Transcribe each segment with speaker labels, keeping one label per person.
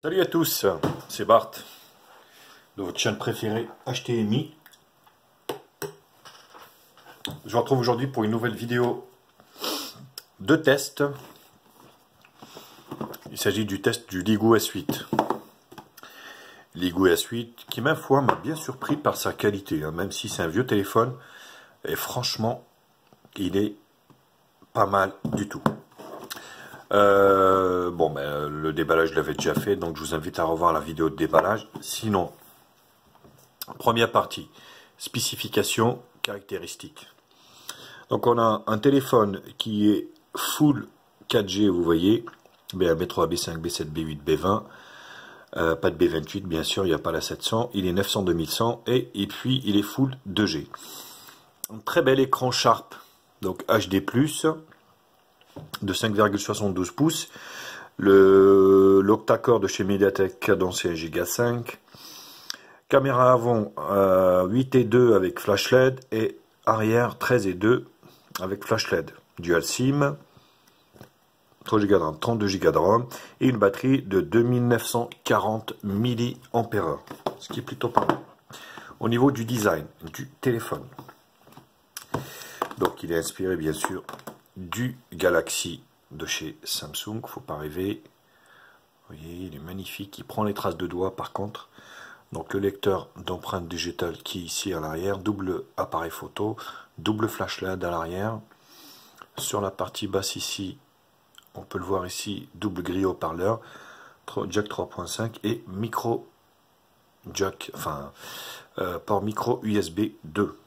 Speaker 1: Salut à tous, c'est Bart de votre chaîne préférée HTMI. Je vous retrouve aujourd'hui pour une nouvelle vidéo de test. Il s'agit du test du Ligoo S8. Ligoo S8 qui, ma foi, m'a bien surpris par sa qualité, même si c'est un vieux téléphone. Et franchement, il est pas mal du tout. Le déballage je l'avais déjà fait, donc je vous invite à revoir la vidéo de déballage. Sinon, première partie, spécifications, caractéristiques. Donc on a un téléphone qui est full 4G, vous voyez, B1, B3, B5, B7, B8, B20, pas de B28 bien sûr, il n'y a pas la 700, il est 900-2100 et puis il est full 2G. Un très bel écran Sharp, donc HD+, de 5,72 pouces, l'octa-core de chez Mediatek cadencé 1,5 Go, caméra avant 8:2 avec flash LED et arrière 13:2 avec flash LED, dual SIM, 3 Go de RAM, 32 Go de RAM et une batterie de 2940 mAh, ce qui est plutôt pas mal. Au niveau du design du téléphone, donc il est inspiré bien sûr du Galaxy de chez Samsung, faut pas rêver. Vous voyez, il est magnifique, il prend les traces de doigts par contre. Donc le lecteur d'empreintes digitales qui est ici à l'arrière, double appareil photo, double flash LED à l'arrière. Sur la partie basse ici, on peut le voir ici, double grille haut-parleur, jack 3.5 et micro jack, port micro USB 2.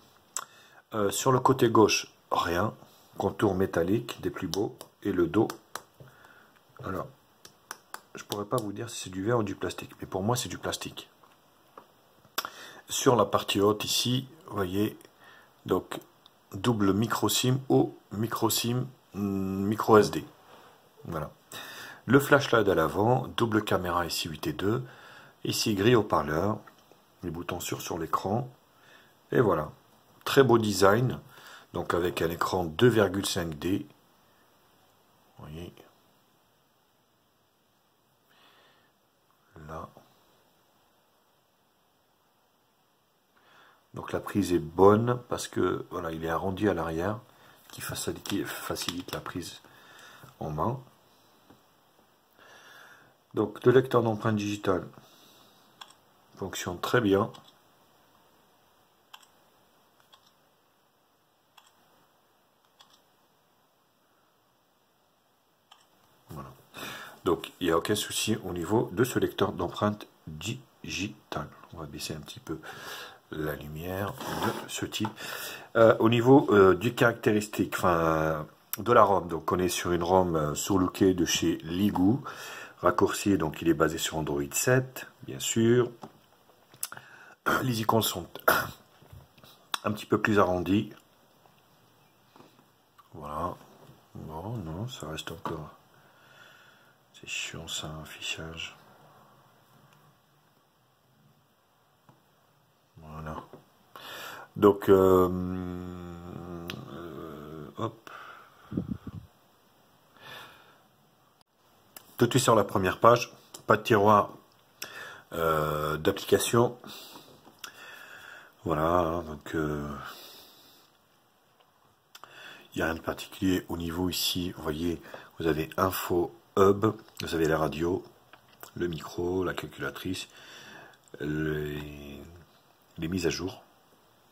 Speaker 1: Sur le côté gauche, rien. Contour métallique, des plus beaux, et le dos. Alors, je pourrais pas vous dire si c'est du verre ou du plastique, mais pour moi c'est du plastique. Sur la partie haute ici, vous voyez, donc double micro SIM ou micro SIM micro SD. Voilà. Le flash LED à l'avant, double caméra ici 8:2, ici grille haut-parleur, les boutons sur l'écran, et voilà. Très beau design. Donc avec un écran 2,5D, vous voyez, là. Donc la prise est bonne parce que voilà, il est arrondi à l'arrière, qui facilite la prise en main. Donc le lecteur d'empreintes digitales fonctionne très bien. Donc, il n'y a aucun souci au niveau de ce lecteur d'empreintes digitales. On va baisser un petit peu la lumière de ce type. Au niveau du caractéristique, de la ROM, donc on est sur une ROM surlookée de chez Ligoo, raccourci, donc il est basé sur Android 7, bien sûr. Les icônes sont un petit peu plus arrondies. Voilà. Bon, non, ça reste encore... C'est chiant ça, un affichage. Voilà. Donc, hop. Tout de suite sur la première page, pas de tiroir d'application. Voilà, donc il n'y a rien de particulier au niveau ici. Vous voyez, vous avez info. Hub, vous avez la radio, le micro, la calculatrice, les mises à jour,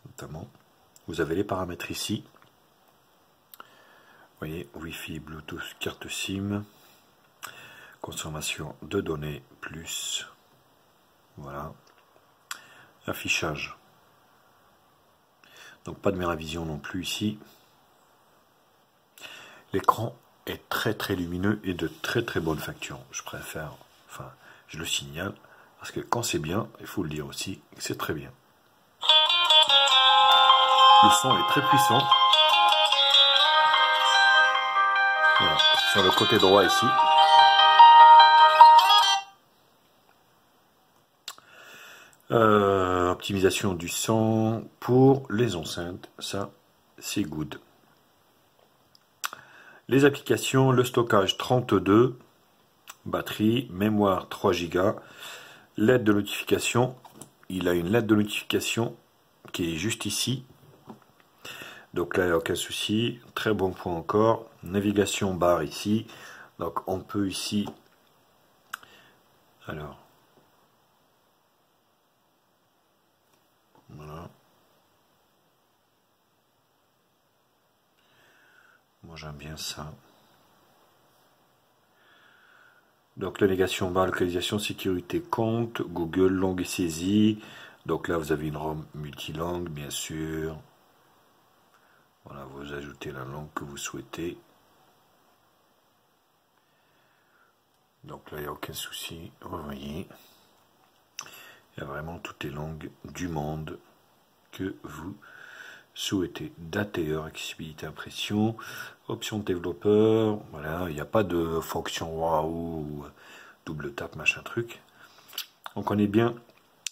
Speaker 1: notamment. Vous avez les paramètres ici. Vous voyez, Wi-Fi, Bluetooth, carte SIM, consommation de données, plus, voilà, affichage. Donc pas de Meravision non plus ici. L'écran est très très lumineux et de très très bonne facture. Je préfère, je le signale, parce que quand c'est bien, il faut le dire aussi, c'est très bien. Le son est très puissant. Voilà. Sur le côté droit ici. Optimisation du son pour les enceintes, ça c'est good. Les applications, le stockage 32, batterie, mémoire 3 Go, LED de notification. Il a une LED de notification qui est juste ici. Donc là, il n'y a aucun souci. Très bon point encore. Navigation barre ici. Donc on peut ici... Alors... Voilà. Moi j'aime bien ça. Donc la navigation barre, localisation, sécurité, compte, Google, langue et saisie. Donc là vous avez une ROM multilangue bien sûr. Voilà, vous ajoutez la langue que vous souhaitez. Donc là il n'y a aucun souci. Vous voyez. Il y a vraiment toutes les langues du monde que vous souhaitez. Dateur, accessibilité, impression, option de développeur, voilà, il n'y a pas de fonction waouh, double tap, machin truc. Donc on est bien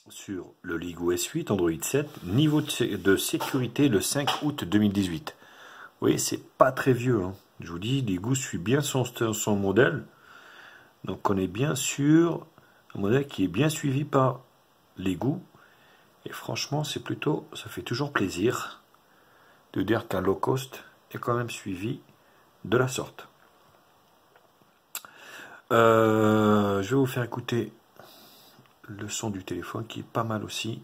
Speaker 1: sur le Ligoo S8, Android 7, niveau de sécurité le 5 août 2018. Vous voyez, c'est pas très vieux, hein. Je vous dis, Ligoo suit bien son modèle. Donc on est bien sur un modèle qui est bien suivi par Ligoo. Et franchement, c'est plutôt, ça fait toujours plaisir de dire qu'un low cost est quand même suivi de la sorte. Je vais vous faire écouter le son du téléphone qui est pas mal aussi.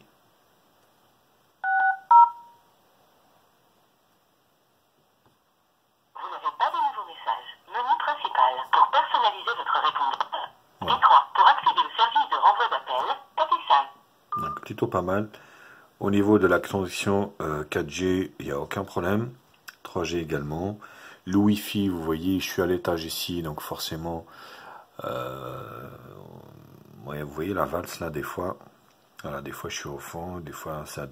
Speaker 2: Vous n'avez pas de nouveaux messages. Menu principal. Pour personnaliser votre répondeur. Voilà. D3. Pour accéder au service de renvoi d'appel, tapez 5.
Speaker 1: Donc plutôt pas mal. Au niveau de la connexion 4G, il n'y a aucun problème. 3G également. Le Wi-Fi, vous voyez, je suis à l'étage ici, donc forcément, ouais, vous voyez la valse là, des fois. Voilà, des fois je suis au fond, des fois ça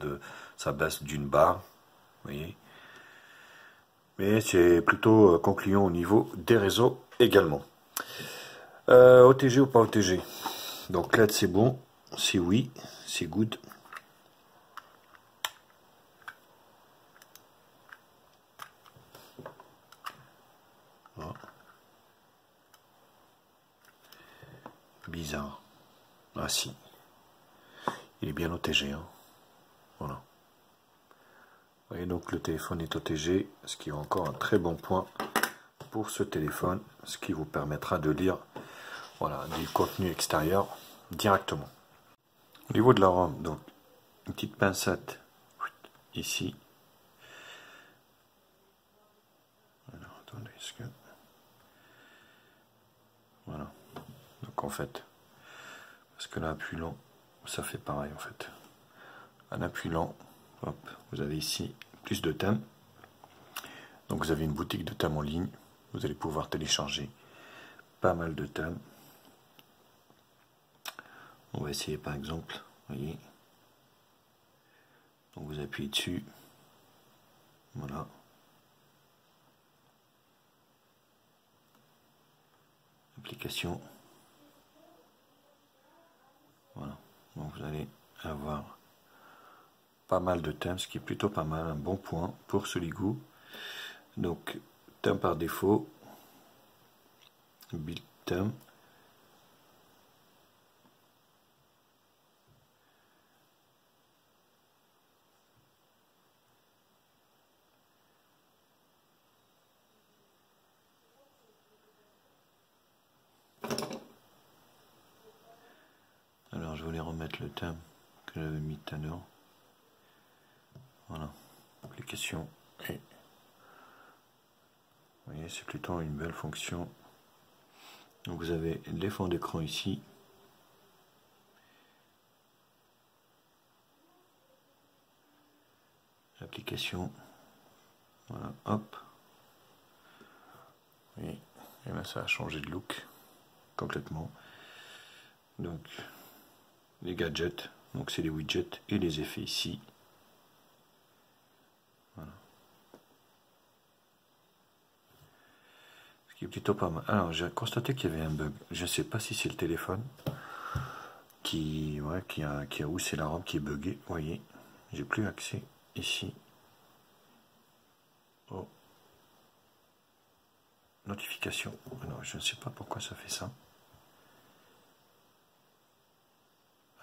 Speaker 1: baisse d'une barre. Vous voyez. Mais c'est plutôt concluant au niveau des réseaux également. OTG ou pas OTG? Donc LED c'est bon, c'est oui, c'est good. Voilà. Bizarre. Ah si. Il est bien OTG. Hein. Voilà. Vous voyez donc le téléphone est OTG, ce qui est encore un très bon point pour ce téléphone, ce qui vous permettra de lire voilà, du contenu extérieur directement. Au niveau de la ROM, donc une petite pincette ici. Alors, attendez, est-ce que... Voilà. Donc en fait, parce que là, appui lent, ça fait pareil en fait. Un appui lent, hop, vous avez ici plus de thèmes. Donc vous avez une boutique de thèmes en ligne. Vous allez pouvoir télécharger pas mal de thèmes. On va essayer par exemple, vous voyez. Donc vous appuyez dessus. Voilà. Application. Voilà. Donc vous allez avoir pas mal de thèmes, ce qui est plutôt pas mal, un bon point pour ce Ligoo. Donc thème par défaut, build thème. Alors je voulais remettre le thème que j'avais mis tout à l'heure. Voilà, application. Et vous voyez, c'est plutôt une belle fonction. Donc vous avez les fonds d'écran ici. L'application. Voilà, hop. Et là ça a changé de look complètement. Donc les gadgets, donc c'est les widgets et les effets ici. Voilà. Ce qui est plutôt pas mal. Alors j'ai constaté qu'il y avait un bug. Je ne sais pas si c'est le téléphone qui a où c'est la ROM qui est buggée. Vous voyez, j'ai plus accès ici. Oh. Notification. Alors je ne sais pas pourquoi ça fait ça.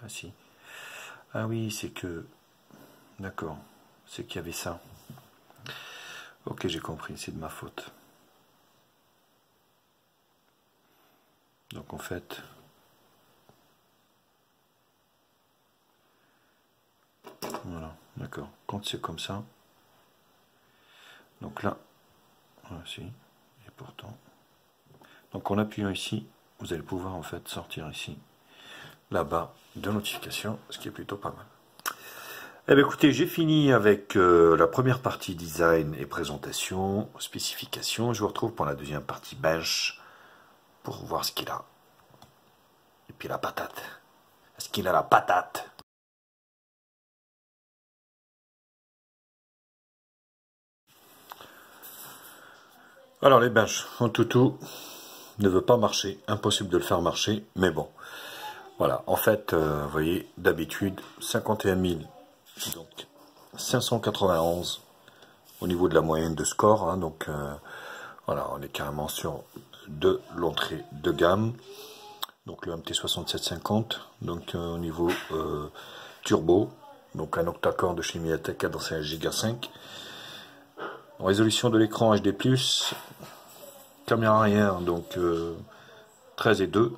Speaker 1: Ah si. Ah oui, c'est que... D'accord. C'est qu'il y avait ça. Ok, j'ai compris, c'est de ma faute. Donc en fait... Voilà, d'accord. Quand c'est comme ça... Donc là... Ah si. Et pourtant... Donc en appuyant ici, vous allez pouvoir en fait sortir ici la barre de notification, ce qui est plutôt pas mal. Eh bien écoutez, j'ai fini avec la première partie design et présentation, spécification. Je vous retrouve pour la deuxième partie bench pour voir ce qu'il a. Et puis la patate. Est-ce qu'il a la patate? Alors les benches, en toutou, ne veut pas marcher, impossible de le faire marcher, mais bon. Voilà, en fait, vous voyez, d'habitude, 51 000, donc 591 au niveau de la moyenne de score, hein, donc voilà, on est carrément sur de l'entrée de gamme, donc le MT6750, donc au niveau turbo, donc un octa-core de chez MediaTek à 1 Go 5, résolution de l'écran HD+, caméra arrière, donc 13 et 2,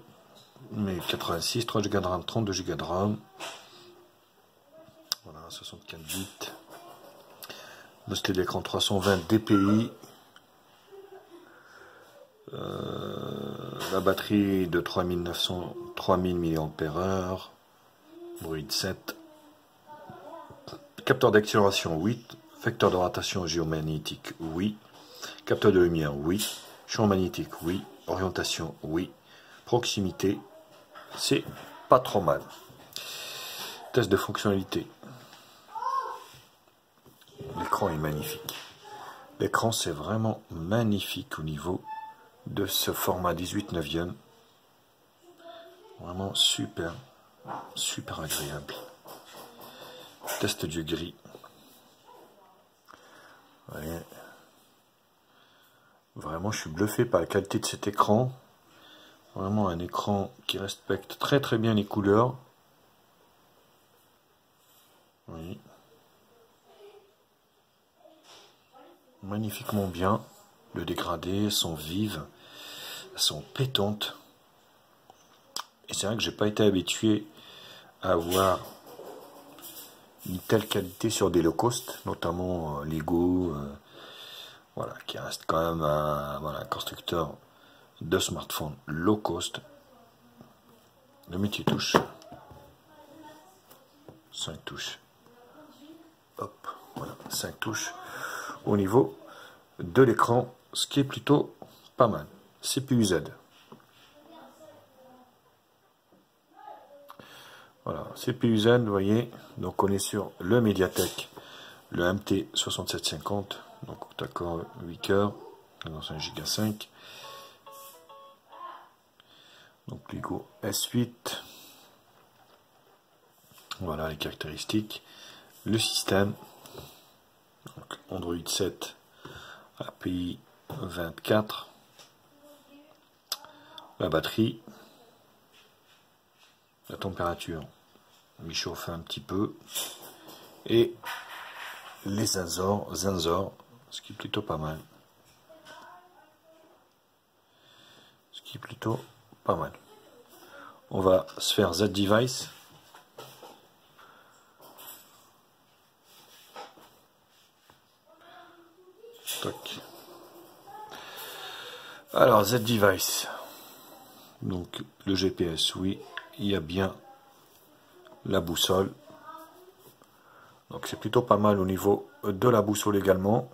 Speaker 1: mais 86, 3 Go de RAM, 32 Go de RAM, voilà, 64 bits, Densité d'écran 320 dpi, la batterie de 3000 mAh, bruit de 7, capteur d'accélération oui, vecteur de rotation géomagnétique oui, capteur de lumière oui, champ magnétique oui, orientation oui, proximité c'est pas trop mal. Test de fonctionnalité. L'écran est magnifique. L'écran c'est vraiment magnifique au niveau de ce format 18/9. Vraiment super, super agréable. Test du gris. Voyez. Vraiment je suis bluffé par la qualité de cet écran. Vraiment un écran qui respecte très très bien les couleurs. Oui. Magnifiquement bien. Le dégradé, elles sont vives, elles sont pétantes. Et c'est vrai que j'ai pas été habitué à avoir une telle qualité sur des low cost, notamment Lego, voilà, qui reste quand même un constructeur de smartphone low cost. Le multitouche, 5 touches. Hop, voilà, 5 touches au niveau de l'écran, ce qui est plutôt pas mal. CPU Z. Voilà, CPU Z, vous voyez, donc on est sur le MediaTek, le MT6750, donc octa-core 8 cœurs, 1 Go 5. Donc Lego S8. Voilà les caractéristiques. Le système, donc Android 7, API 24. La batterie, la température, il chauffe un petit peu. Et les sensors, ce qui est plutôt pas mal. Ce qui est plutôt pas mal. On va se faire Z-Device. Toc. Alors Z-Device. Donc le GPS, oui, il y a bien la boussole. Donc c'est plutôt pas mal au niveau de la boussole également.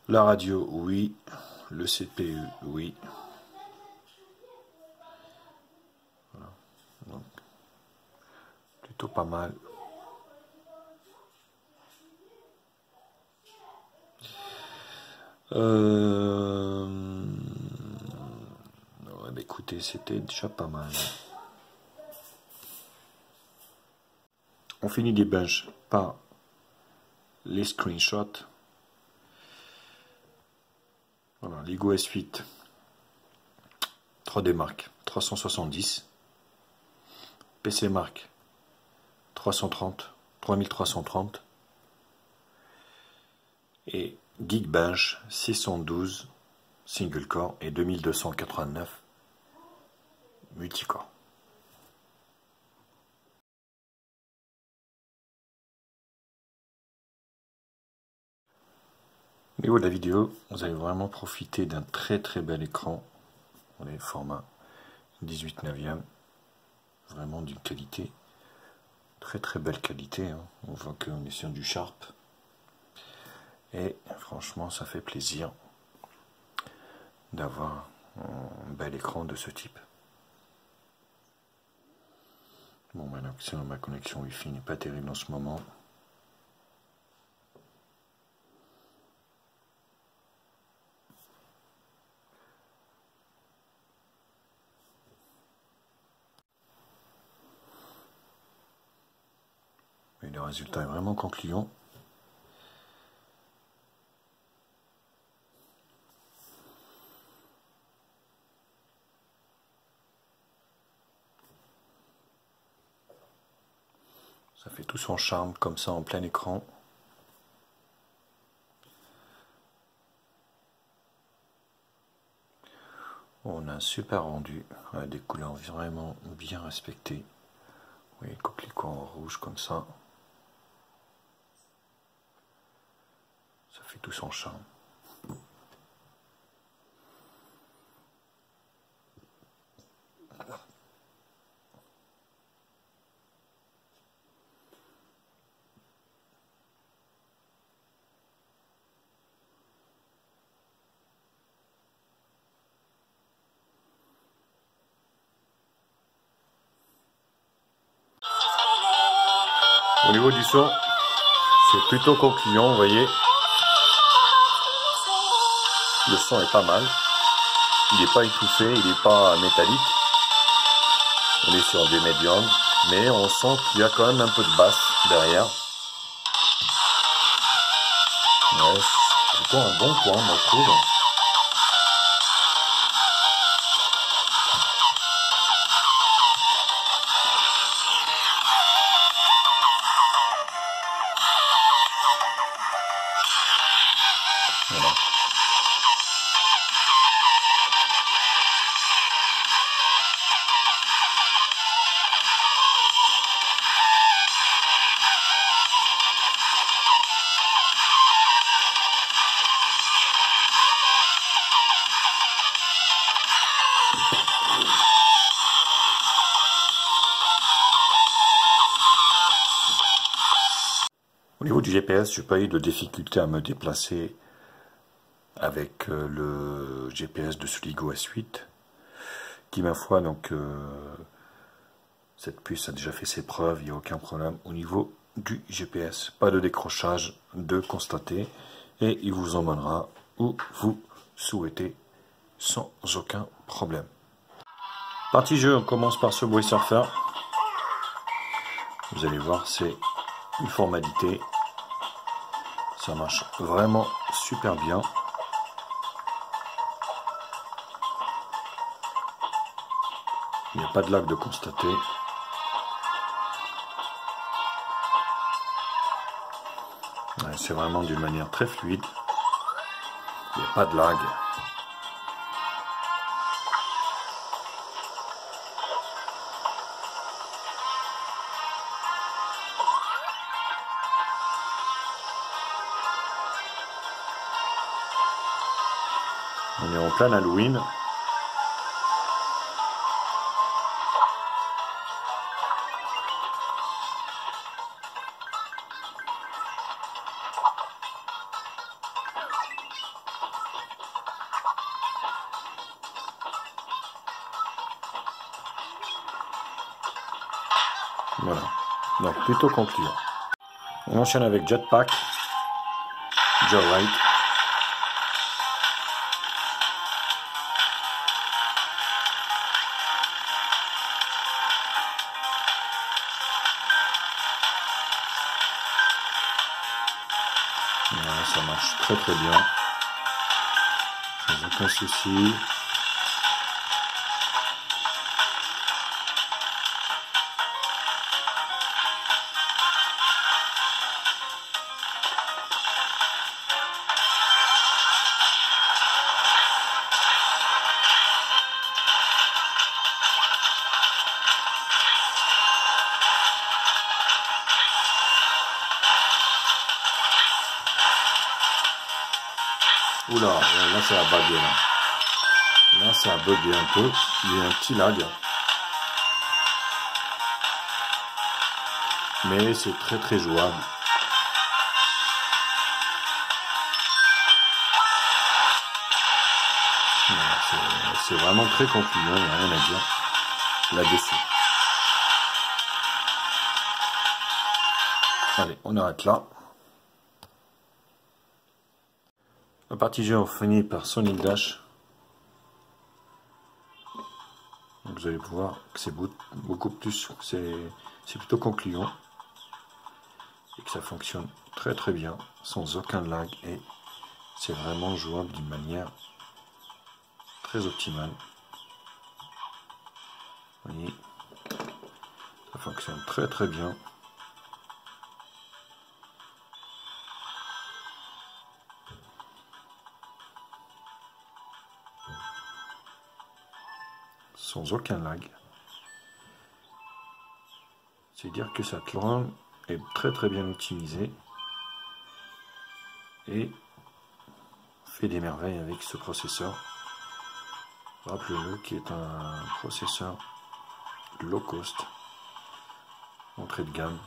Speaker 1: La radio, oui. Le CPU, oui. Voilà. Donc, plutôt pas mal. Ouais, bah écoutez, c'était déjà pas mal. On finit des benches par les screenshots. Voilà, Lego S8. 3D Mark 370, PC Mark 330, 3330 et Geekbench 612 single core et 2289 multicore. Au niveau de la vidéo, vous allez vraiment profiter d'un très bel écran. On est format 18/9, vraiment d'une qualité, très belle qualité, hein. On voit qu'on est sur du Sharp. Et franchement, ça fait plaisir d'avoir un bel écran de ce type. Bon, maintenant, ma connexion Wi-Fi n'est pas terrible en ce moment. Mais le résultat est vraiment concluant. Ça fait tout son charme comme ça en plein écran. On a un super rendu, des couleurs vraiment bien respectées. Vous voyez, coquelicot en rouge comme ça. Ça fait tout son charme. Au niveau du son, c'est plutôt concluant, vous voyez. Le son est pas mal. Il n'est pas étouffé, il n'est pas métallique. On est sur des médiums, mais on sent qu'il y a quand même un peu de basse derrière. Ouais, c'est plutôt un bon point, moi je trouve. Voilà. Au niveau du GPS, je n'ai pas eu de difficulté à me déplacer avec le GPS de Soligo S8, qui ma foi, donc cette puce a déjà fait ses preuves, il n'y a aucun problème au niveau du GPS, pas de décrochage de constater, et il vous emmènera où vous souhaitez sans aucun problème. Partie jeu, on commence par Subway Surfer. Vous allez voir, c'est une formalité, ça marche vraiment super bien. Il n'y a pas de lag de constater. Ouais, c'est vraiment d'une manière très fluide. Il n'y a pas de lag. On est en plein Halloween. Voilà, donc plutôt concluant. On enchaîne avec Jetpack, Joyride. Voilà, ça marche très bien, sans aucun souci. Oula, là ça a bugué là. Là ça a bugué un peu. Il y a un petit lag. Mais c'est très très jouable. C'est vraiment très concluant, il n'y a rien à dire là-dessus. Allez, on arrête là. La partie jeu, on finit par Sonic Dash. Donc vous allez voir que c'est beaucoup plus, c'est plutôt concluant. Et que ça fonctionne très très bien, sans aucun lag. Et c'est vraiment jouable d'une manière très optimale. Vous voyez, ça fonctionne très très bien. Sans aucun lag. C'est dire que cette ROM est très très bien optimisée et fait des merveilles avec ce processeur. Rappelez-le, qui est un processeur low cost, entrée de gamme.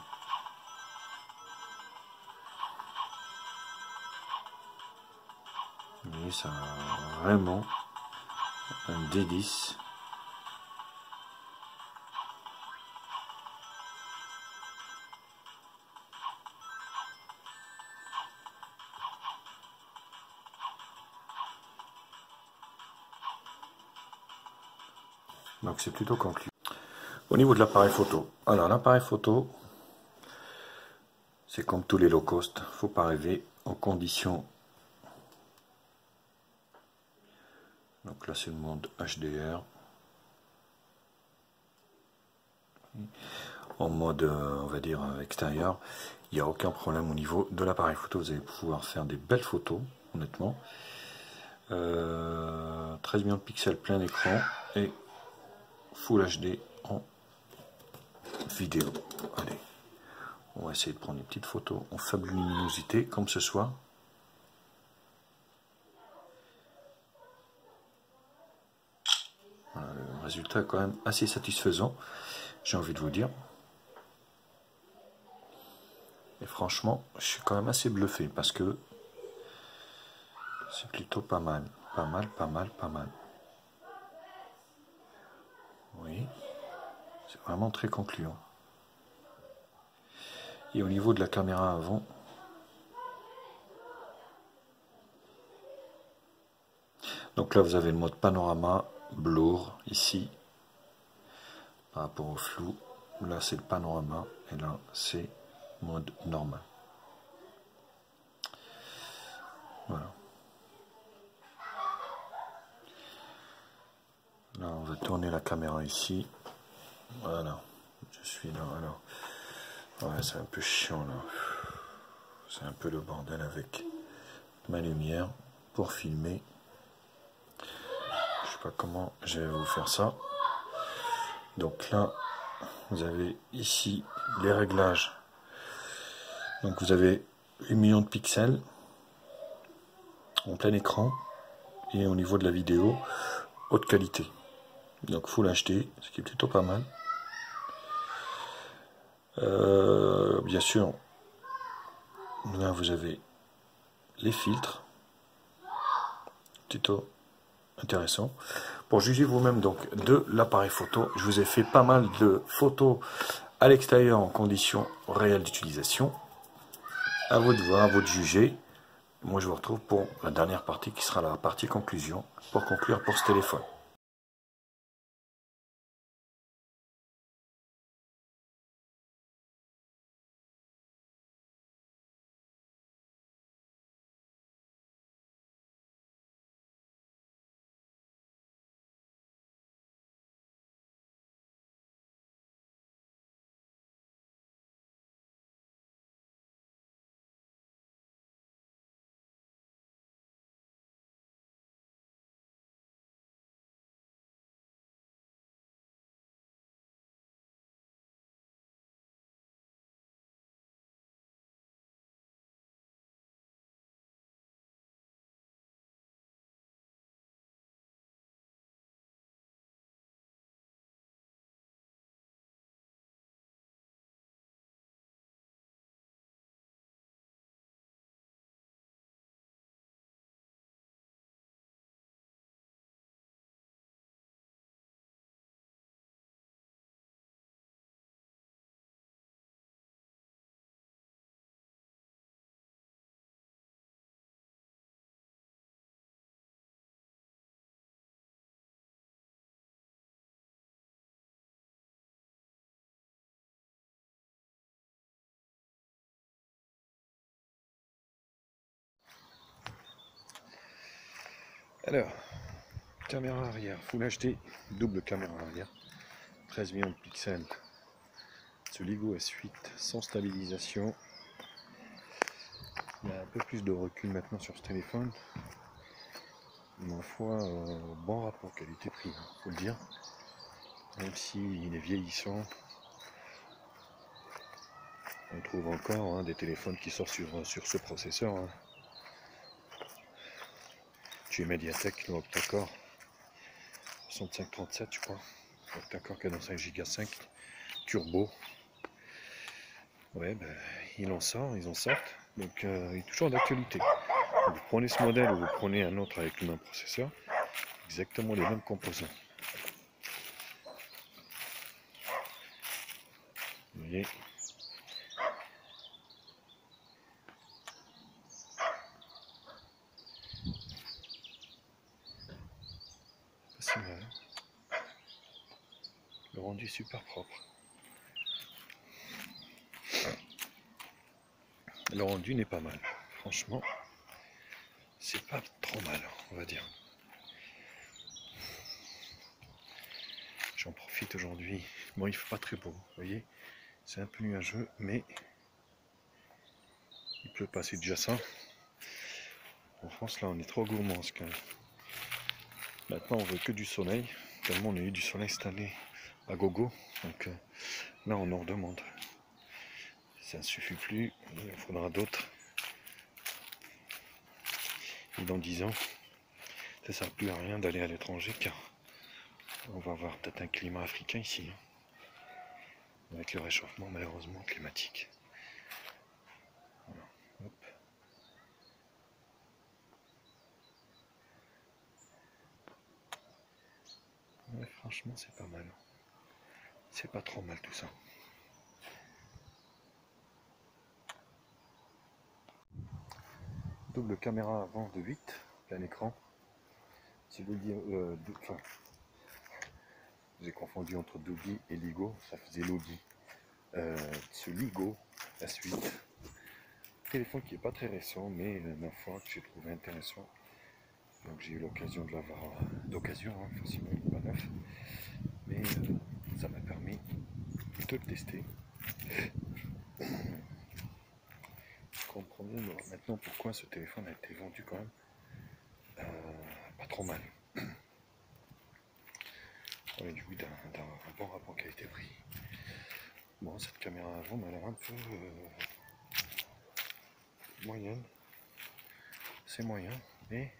Speaker 1: Et ça a vraiment un délice. Donc c'est plutôt conclu. Au niveau de l'appareil photo, alors l'appareil photo, c'est comme tous les low cost, faut pas rêver en conditions. Donc là c'est le mode HDR. En mode, on va dire, extérieur, il n'y a aucun problème au niveau de l'appareil photo. Vous allez pouvoir faire des belles photos, honnêtement. 13 millions de pixels plein écran et Full HD en vidéo. Allez, on va essayer de prendre une petite photo en faible luminosité, comme ce soir. Voilà, le résultat est quand même assez satisfaisant, j'ai envie de vous dire. Et franchement, je suis quand même assez bluffé parce que c'est plutôt pas mal. Pas mal, pas mal, pas mal. Oui, c'est vraiment très concluant. Et au niveau de la caméra avant, donc là vous avez le mode panorama, blur ici, par rapport au flou. Là c'est le panorama et là c'est mode normal. Voilà. Là on va tourner la caméra ici. Voilà. Je suis là. Alors, ouais, c'est un peu chiant là. C'est un peu le bordel avec ma lumière pour filmer. Je sais pas comment je vais vous faire ça. Donc là, vous avez ici les réglages. Donc vous avez 1 million de pixels en plein écran et au niveau de la vidéo, haute qualité. Donc Full HD, ce qui est plutôt pas mal. Bien sûr, là vous avez les filtres, plutôt intéressant. Pour juger vous-même donc de l'appareil photo, je vous ai fait pas mal de photos à l'extérieur en conditions réelles d'utilisation. À vous de voir, à vous de juger. Moi je vous retrouve pour la dernière partie qui sera la partie conclusion pour conclure pour ce téléphone. Alors, caméra arrière, Full HD, double caméra arrière, 13 millions de pixels. Ce LIGO S8 sans stabilisation. Il y a un peu plus de recul maintenant sur ce téléphone. Ma foi, bon rapport qualité-prix, faut le dire. Même s'il est vieillissant, on trouve encore des téléphones qui sortent sur ce processeur. Tu es Mediatek, le octa-core 6537, je crois. Octa-core cadeau 5 Go 5 turbo. Ouais, ben, ils en sortent. Donc il est toujours d'actualité. Vous prenez ce modèle ou vous prenez un autre avec le même processeur, exactement les mêmes composants. Vous voyez, pas si mal. Le rendu super propre. Le rendu n'est pas mal. Franchement, c'est pas trop mal, on va dire. J'en profite aujourd'hui. Bon, il fait pas très beau, vous voyez. C'est un peu nuageux, mais il pleut pas, c'est déjà ça. En France, là, on est trop gourmands, quand même. Maintenant, on veut que du soleil. Tellement on a eu du soleil cette année à gogo. Donc là, on en redemande. Ça ne suffit plus, il en faudra d'autres. Et dans 10 ans, ça ne sert plus à rien d'aller à l'étranger, car on va avoir peut-être un climat africain ici. Avec le réchauffement, malheureusement, climatique. Voilà. Hop. Ouais, franchement, c'est pas mal. C'est pas trop mal tout ça. Double caméra avant de 8, plein écran. Si vous enfin, j'ai confondu entre Doogee et Ligo, ça faisait Logi. Ce Ligo S8, téléphone qui n'est pas très récent, mais ma foi que j'ai trouvé intéressant. Donc j'ai eu l'occasion de l'avoir d'occasion, forcément il n'est pas neuf, mais ça m'a permis de le tester. Je comprends maintenant pourquoi ce téléphone a été vendu quand même pas trop mal. On a du coup d'un bon rapport qualité-prix. Bon, cette caméra avant m'a l'air un peu moyenne. C'est moyen, mais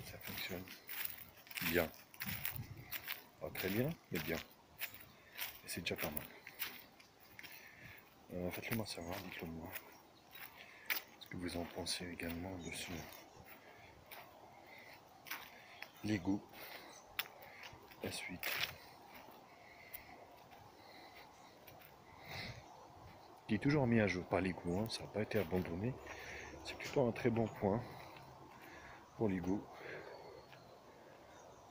Speaker 1: ça fonctionne bien. Pas très bien, mais bien. Et c'est déjà pas mal. Faites-le moi savoir, dites-le moi. Ce que vous en pensez également de ce LIGO S8. Qui est toujours mis à jour par LIGO, ça n'a pas été abandonné. C'est plutôt un très bon point pour LIGO.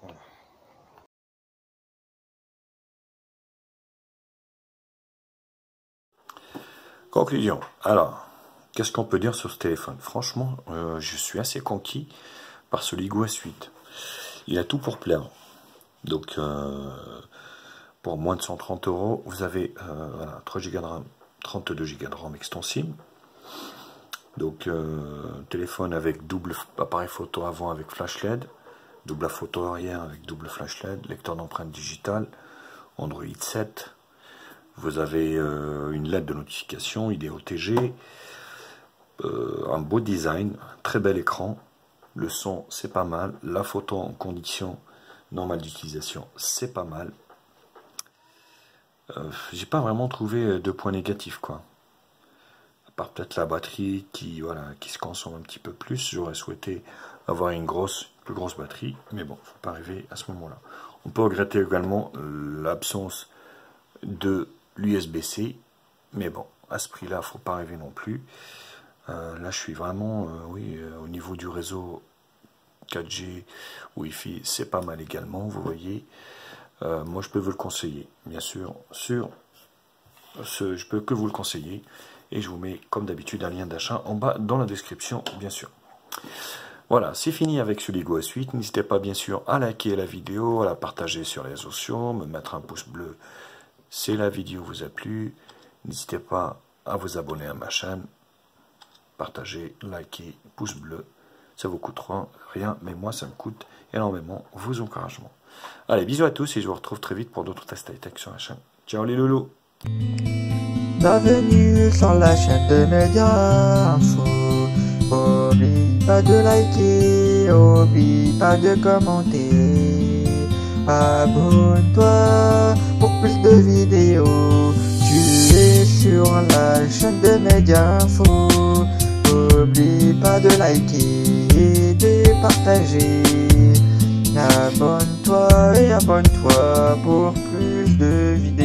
Speaker 1: Voilà. Conclusion. Alors, qu'est-ce qu'on peut dire sur ce téléphone? Franchement, je suis assez conquis par ce LIGO S8. Il a tout pour plaire. Donc, pour moins de 130 €, vous avez voilà, 3 Go de RAM, 32 Go de RAM extensible. Donc, téléphone avec double appareil photo avant avec flash LED, double photo arrière avec double flash LED, lecteur d'empreintes digitales, Android 7. Vous avez une LED de notification, IDOTG, un beau design, un très bel écran. Le son, c'est pas mal. La photo en condition normale d'utilisation, c'est pas mal. J'ai pas vraiment trouvé de points négatifs, quoi. À part peut-être la batterie qui se consomme un petit peu plus. J'aurais souhaité avoir une plus grosse batterie, mais bon, faut pas arriver à ce moment-là. On peut regretter également l'absence de l'USB-C, mais bon, à ce prix-là, faut pas rêver non plus. Là, je suis vraiment, au niveau du réseau 4G, Wi-Fi, c'est pas mal également, vous voyez. Moi, je peux vous le conseiller, bien sûr. Je peux que vous le conseiller. Et je vous mets, comme d'habitude, un lien d'achat en bas dans la description, bien sûr. Voilà, c'est fini avec ce Lego S8. N'hésitez pas, bien sûr, à liker la vidéo, à la partager sur les réseaux sociaux, me mettre un pouce bleu si la vidéo vous a plu. N'hésitez pas à vous abonner à ma chaîne. Partagez, likez, pouce bleu. Ça vous coûtera rien, mais moi, ça me coûte énormément vos encouragements. Allez, bisous à tous et je vous retrouve très vite pour d'autres tests high-tech sur la chaîne. Ciao les loulous!
Speaker 3: Bienvenue sur la chaîne de Média Info. Oublie pas de liker, oublie pas de commenter. Abonne-toi pour plus de vidéos. Tu es sur la chaîne de Média Info. Oublie pas de liker et de partager. Abonne-toi et abonne-toi pour plus de vidéos.